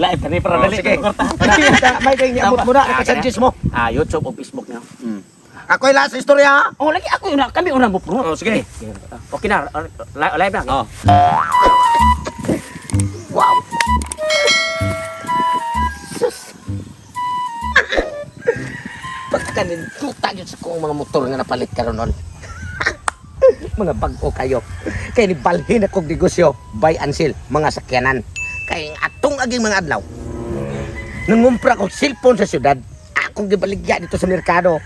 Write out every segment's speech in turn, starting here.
Live tani para dali. Sige. Kwarta. May kay niabot mo na naka-suggest mo. YouTube o Facebook na. Ako'y last istorya. Oh, lagi ako yun. Kami unang bupromote. Oh, sige. Okay na. Live na. Oh. Wow. Sus. Pagkanin, tuta yun sa kong mga motor nga napalit ka ron. Mga bago kayo. Kaya nibalhin akong negosyo. Buy and sell, mga sakyanan. Kaya atong aging mga adlaw. Nangumpra ko cellphone sa syudad. Akong gibaligya dito sa merkado.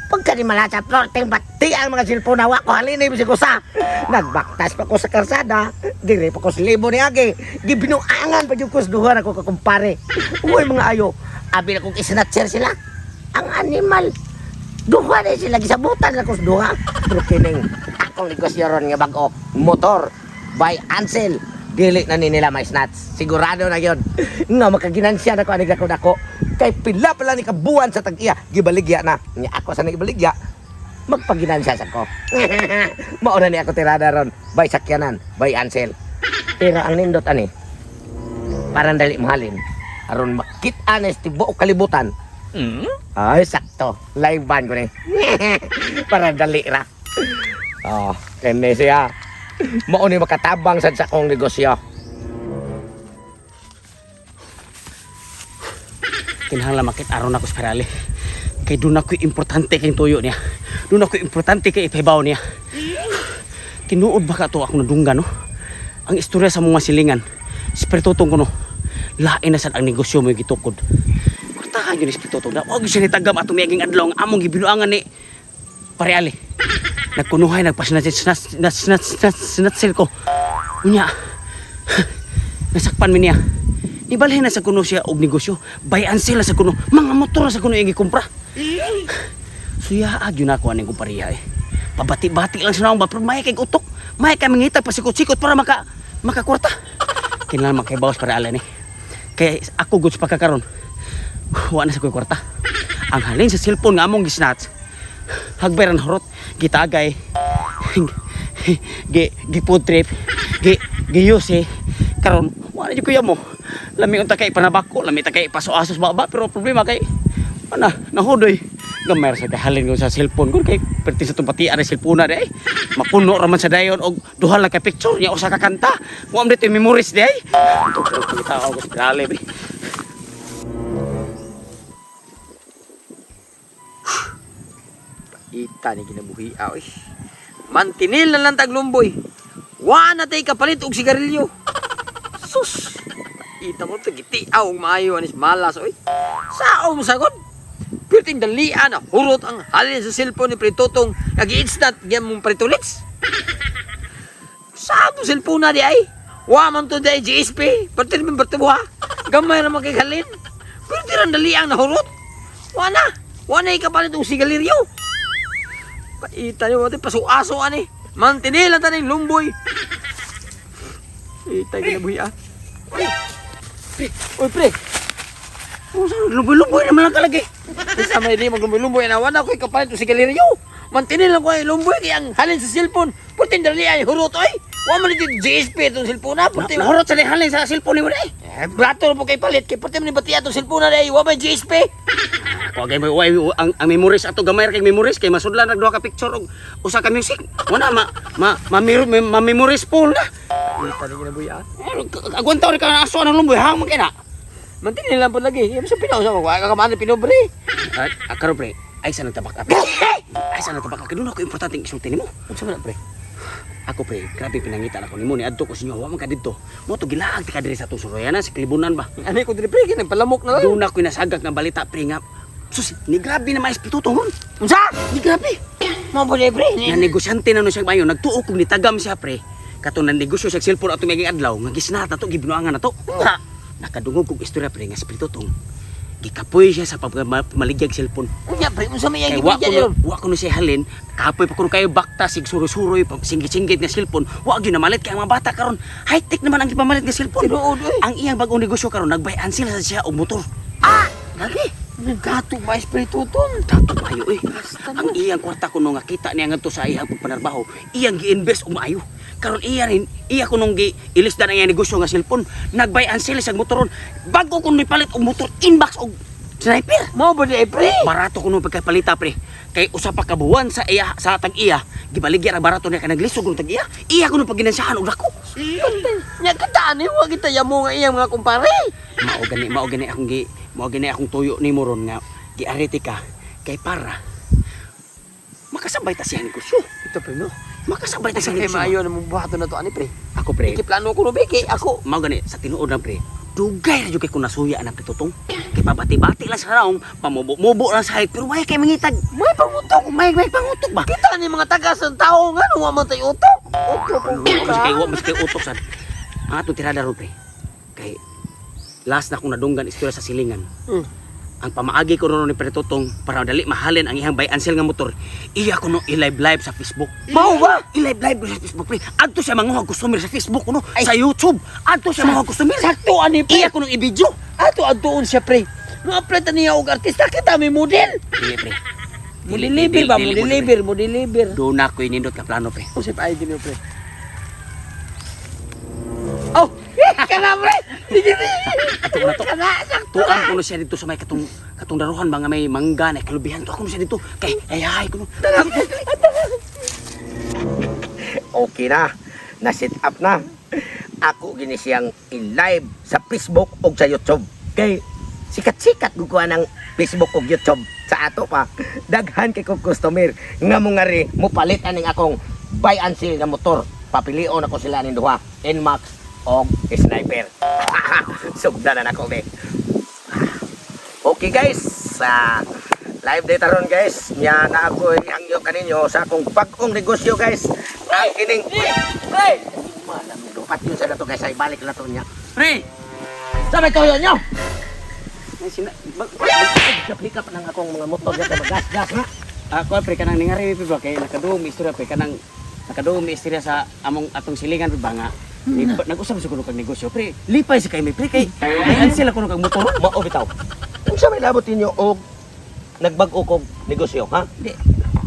Pagka ni mala sa florting bati ang mga cellphone na wako halin ibig ko sa. Nagbaktas pa ko sa karsada. Dire pa ko sa libo ni Agi. Gibinuangan pa yung kusduhan ako kakumpare. Uy mga ayo. Abi na kong isinatser sila. Ang animal. Duha na sila gisabutan na kusduha. Pero kining akong negosyo ron nga bago. Motor. Buy and sell. Dili na ni nila may snatch. Sigurado na yun. Nga makaginansya na ko anig ako. Kay pila pala ni kabuan sa tag-iya. Gibaligya na. Nga ako sa nagibaligya. Magpaginansya sa ko. Mauna ni ako tirada ron. By sakyanan. By ansel. Pero ang nindot ani. Parang dali mahalin. Aron makita na istibo o kalibutan. Ay, sakto. Live band ko ni. Parang dali ra. Oh, kene siya. Mauni makatabang sa akong negosyo. Kinahanglan makit aron ako sa Perali. Kay doon ako importante kay tuyo niya. Doon ako importante kay ipahibaw niya. Tinuod ba ka to akong nadungga no? Ang istorya sa mga silingan. Spiritutong ko no. Lain na sad ang negosyo mo gitukod. Kurtahan yun spiritutong na. Og siya ni tagam atong miyaging adlaw ang among gibinuangan ni Perali. Nagkunuhay nagpasinatsel ko. Unya. Nasakpan mi niya. Ibalhin na sa kuno siya og negosyo. Bayan sila sa kuno. Mga motor sa kuno yung ikumpra. Suya yun ako aning kumpariya eh. Pabati-bati lang siya na pero may kay utok. May kay mangita pa sikot-sikot para makakwarta. Kinala makaibawas para ala ni. Kaya ako goods pagkakaroon. Wala na sa kuy kwarta. Ang halin sa cellphone nga among gisnats. Hagberan horot. Gitagay. Food trip. Giyose. Karon wala di kuya mo. Lami unta kay panabako, lami ta kay paso-asos baba pero problema kay ana nahudoy. Gamay sa kahalin ko sa cellphone ko kay perti sa tumpatian sa cellphone na day. Mapuno ra man sa dayon og duha lang ka picture niya usa ka kanta. Mo am dito memories day. Ito ko kita ako sa gale. Ita ni ginabuhi oy. Mantinil na lang taglumboy. Wa na tay kapalit og sigarilyo. Sus. Ita mo to giti aw maayo anis malas oy. Sao mo sagod? Perting dalian na hurot ang halin sa cellphone ni Pritotong nag-instant gyam mong pritulits. Sao cellphone na di ay? Wa man to di GSP. Perting min bertubuha. Gamay ra kay halin. Perting dalian na hurot. Wa na ikapalit og sigarilyo. Paita niyo mo paso-aso ani. Mantinil lang taning lumboy. Ita ginabuhi ah. Uy, pre. Lumboy-lumboy naman lang kalagi. Sa may di maglumboy-lumboy na wala ko ikapalit o sigarilyo. Mantinil lang ko ay lumboy kaya ang halin sa cellphone. Putin dali ay hurot oy. Wa man dito GSP itong cellphone na. Putin Nahurot sa halin sa cellphone ni mo day. brato po kay palit kay putin ni batiya itong cellphone na day. Wa man GSP. Wagay mo ang memories ato gamay kay memories kay masudlan nagduha ka picture og usa ka music. Wala ma memories full na. Ita ni ginabuhi ah. Agwantaw rin ka na aso ng lumboy hang man kay na. Mantinil lang po lagi. Yung sa pinaw sa mga kakamaan na pinobre. Akaro pre, ay sa nagtabak ako. Ay sa nagtabak ako. Doon ako importanteng isulti nimo. Ano sa pre? Ako pre, grabe pinangitan ako nimo ni adto ko sa inyo. Wa man ka didto. Mo to gilaag ti ka diri sa tusuroyan sa Kalibunan ba. Ano ko dili pre kay palamok na lang. Doon ako nasagak ng balita pre nga. Sus, ni grabe na mais pituton. Unsa? Ni grabe. Mo po pre. Nga negosyante na no siya bayo. Nagtuo kog nitagam siya pre. Kato ng negosyo sa cellphone ato maging adlaw nga gisnata to gibinuangan na to. Nakadungog kong istorya pre nga espiritu tong gikapoy siya sa pagmaligyag cellphone. Unya pre unsa may Kay yang gibigyan yun? wa ko no siya halin, kapoy pa kuno kayo bakta sig suroy-suroy pag singgit-singgit nga cellphone. Wa gyud na malit kay ang mga bata karon. High tech naman ang gipamalit nga cellphone. Tinuod oy. Ang iyang bagong negosyo karon nagbayan sila sa siya og motor. Lagi. Gato ba espiritu ton? Dato maayo eh. Ang iyang kwarta kuno nga kita niya ngadto sa iyang pagpanarbaho, iyang gi-invest og maayo. Karon iya ko nung ilisdan ang iyang negosyo nga cellphone, nag-buy and sell sa motoron. Bago ko nipalit og motor inbox og sniper. Mao ba di pre? Barato ko nung pagkapalita pre. Kay usa pa ka buwan sa iya sa tag-iya, gibaligyan ang barato niya kanang lisog ng tag-iya. Iya ko nung paginansahan og dako. Nya kataan ni wa kita yamo nga iyang mga kumpare. Mao gani akong tuyo ni moron nga giarete ka kay para makasabay ta siya negosyo. Ito pre no. Makasabay ta siya Kay negosyo. maayo na mo buhaton na to ani pre. Ako pre. Iki plano ko no beke ako. Mao gani sa tinuod lang pre. Dugay ra jud kay kun nasuya na pitutong. Kay pabati-bati lang sa raong, pamubo-mubo lang sa hayop pero way kay mangitag. May pangutok. May pangutok ba? Kita ni mga taga sa tao nga no wa man tay utok. Utok po Mas kay utok sad. Ang atong tirada ron pre. Kay last na akong nadunggan istorya sa silingan. Ang pamaagi ko ron ni Pretutong para dali mahalin ang iyang buy and sell nga motor. Iya ko no i-live sa Facebook. Mao ba? I-live ko sa Facebook pre. Adto siya manguhag customer sa Facebook kuno, sa YouTube. Adto siya manguhag customer. Sakto ani pre. Iya ko no i-video. Ato adtuon siya pre. Ma-apply ta niya og artista kita may model. Dili pre. Mo deliver ba? Mo deliver. Do na ko inindot ka plano pre. Usip ID niyo pre. Oh, kana pre. Ato na to. Tuan ko no siya dito sa may katong daruhan ba nga may mangga na kalubihan to ako no siya dito. Kay ay kuno. Okay na. Na-set up na. Ako gini siyang i-live sa Facebook o sa YouTube. Kay sikat-sikat guguha ng Facebook o YouTube sa ato pa. Daghan kay kong customer nga mo nga rin mo palit aning akong buy and sell nga motor. Papilion ako sila ning duha, Nmax o Sniper. Sugda na nako be. Okay guys, sa live data ron guys. Nya na ako ang iyo kaninyo sa akong bag-ong negosyo guys. Ang kining Pre. malam lupat yun sa nato guys ay balik na to niya. Pre. Sa may toyo nyo. Ay sina Pick up ng akong mga motor dito magas-gas na. ako pre kanang ningari pre ba kay nakaduom istorya pre kanang nakaduom istorya sa among atong silingan pre ba nga. Nag-usap sa kuno kag negosyo pre. Lipay sa kay may pre kay ay sila kuno kag motor. Mao bitaw. Unsa may labot ninyo og nagbag-o kog negosyo ha? Di.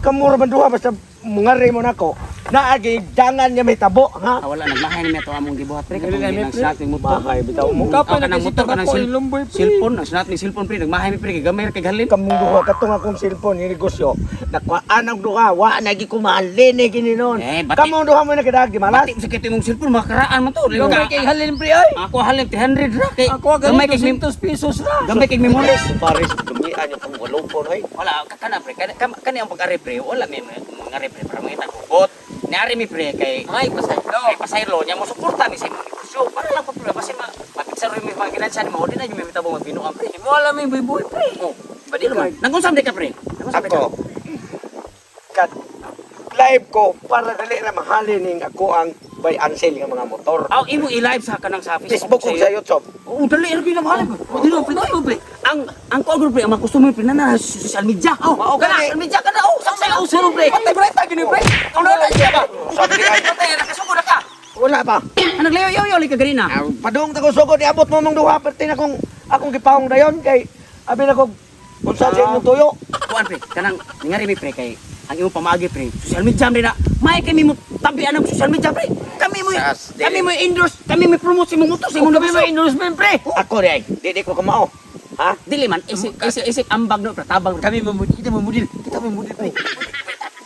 Kamura man duha basta mungari mo nako. Naagi dangan niya may tabo ha? Wala nagmahay ni ato among gibuhat pre katong Dili, ginang pre. snack ning motor. Bahay bitaw mo. Kapay Kanang motor kanang lumboy pre. cellphone, ang snack ni cellphone pre nagmahay mi pre kay gamay kay halin. Kamong duha katong akong cellphone ni negosyo. Nakuhaan ang duha wa na gi kumahalin ni gini nun. Eh, bati- Kamong duha mo nakadagi malas. Bati sa kito imong cellphone makaraan man to. Gamay kay halin pre ay. Ako halin 300 ra kay Ako gamay agad kay 200 pesos ra. gamay kay memories. Paris dumian yung kung walopon ay. Wala kana pre kani ang pag-ari pre wala may mga re pre para mangita kugot. Niari mi pre kay Ay pasaylo. kay pasaylo nya mo suporta mi sa imong negosyo. Para lang po pre basin mapiksar mi mga ginansa ni mo di na yung may mitabo magbinuang pre. Mo alam yung buy pre. Oh, badi naman. Nangunsam di ka pre. Nangunsam di ka. Ako kat live ko para dali na mahalin ning ako ang buy and sell nga mga motor. Aw imo i-live sa kanang sa Facebook o sa YouTube. Oh, dali ra pinamahal. Di na pre, pre. Ang ko pre ang mga customer pre na social media. Oh, Mao kana gani. social media ka na. Oh, saksa oh sino pre. Patay pre ta gini pre. Ano na siya ba? Sabi ni ay Patay nakasuko na ka. wala pa. Anong layo-yo ka ganina? Padung ta ko sugod iabot mo mong duha perti na akong gipahong dayon kay abi na ko unsa sa imong tuyo. Kuan pre, kanang ningari mi pre kay ang imong pamaagi pre. Social media pre na. May kami mo tabian ng social media pre. Kami mo endorse, kami mo promote sa imong motor sa imong Kami may endorsement pre. Ako ri ay di ko kumao. Ha? dili man isip ambag no pre tabang pre. Kami kita mamudil. Kita mamudil pre.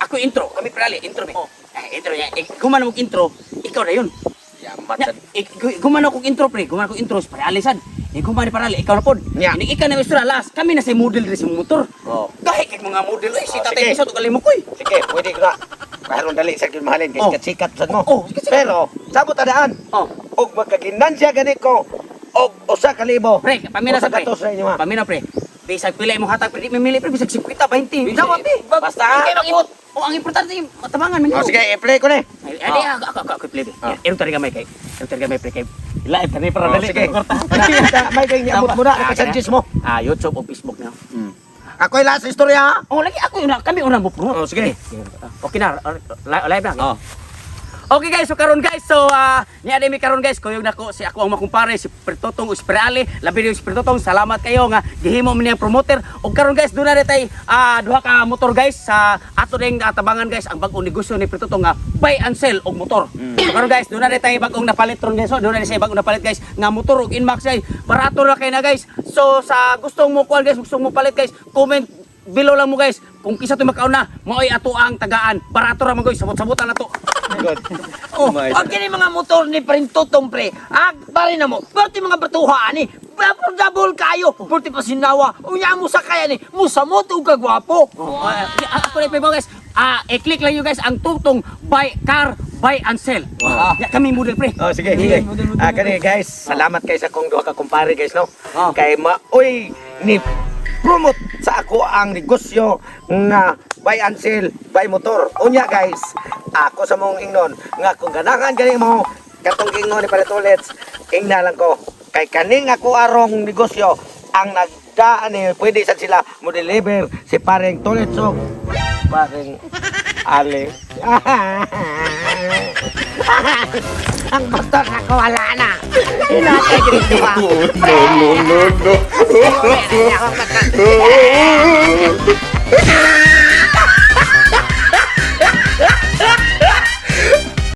Ako intro, kami prali intro me. Intro niya. Gumana mo intro, ikaw na yun. Yambat Nya, gumana ko intro pre, gumana ko intro para alisan. Gumana para ali, ikaw na pod. Nya. Ini ikaw na istra last. Kami na sa model rin sa motor. Oh. Dahil kay mga model ay si Oh, tatay sige. bisa to kalimo koy. Sige, pwede ko na. Karon dali sa mahalin kay Oh. sikat sad mo. Oh, sikat-sikat. Pero sabot adaan. Oh, Og magkaginansya gani ko og usa ka libo. pre, pamina sa pre. Usa ka tos sa inyo ha. Pamina pre. Bisag pila imong hatag pre, di mamili pre bisag 50, 20. Dapat eh. Basta Basta ang importante matabangan man yun. Oh, sige, i-play ko na. Ay, ako play. Ero tari gamay kay. Ero tari gamay pre kay. Live tani para Oh, dali. sige. May kay niabot mo na ipasandis mo. YouTube o Facebook na. Ako yung last istorya ha. Oh, lagi ako una, kami una mo pro. Oh, sige. Okay na, live na. Oh. Okay guys, so karon guys, so niya mi karon guys, kuyog nako si ako ang makumpare si Pertotong Uspreali, labi ni Pertotong, salamat kayo nga gihimo mi niyang promoter. Og karon guys, doon na tay duha ka motor guys sa ato ding tabangan guys ang bag-ong negosyo ni Pertotong nga buy and sell og motor. So karon guys, doon na tay bag-ong napalit ron guys. So doon na siya bag-ong napalit guys nga motor og Inmax guys. Barato ra kay na guys. So sa gustong mo kuan guys, gustong mo palit guys, comment below lang mo guys kung kisa to makauna maoy ato ang tagaan. Barato ra man guys, sabot-sabotan na to. Oh, okay ni mga motor ni Printotong pre. Bari na mo. Berti mga batuha ni. Double kayo. Berti pa sinawa. Unya mo sa kaya ni. Musa mo to kagwapo. Ako na ipabaw guys. I-click lang yun guys ang Tutong buy car, buy and sell. Ya, kami model pre. Oh, sige, sige. Kani guys, salamat kay sa kong duha ka kumpare guys, no? Kay maoy ni promote sa ako ang negosyo nga buy and sell, buy motor. Unya guys, ako sa mong ingnon nga kung ganahan gani mo katong ingnon ni Paletolets, ingna lang ko. Kay kaning ako arong negosyo ang nagdaan ni pwede sad sila mo deliver si pareng Toletso, pareng Ale. Ang motor na ko wala na. Inatay dito ba? No, no, no, no. Ako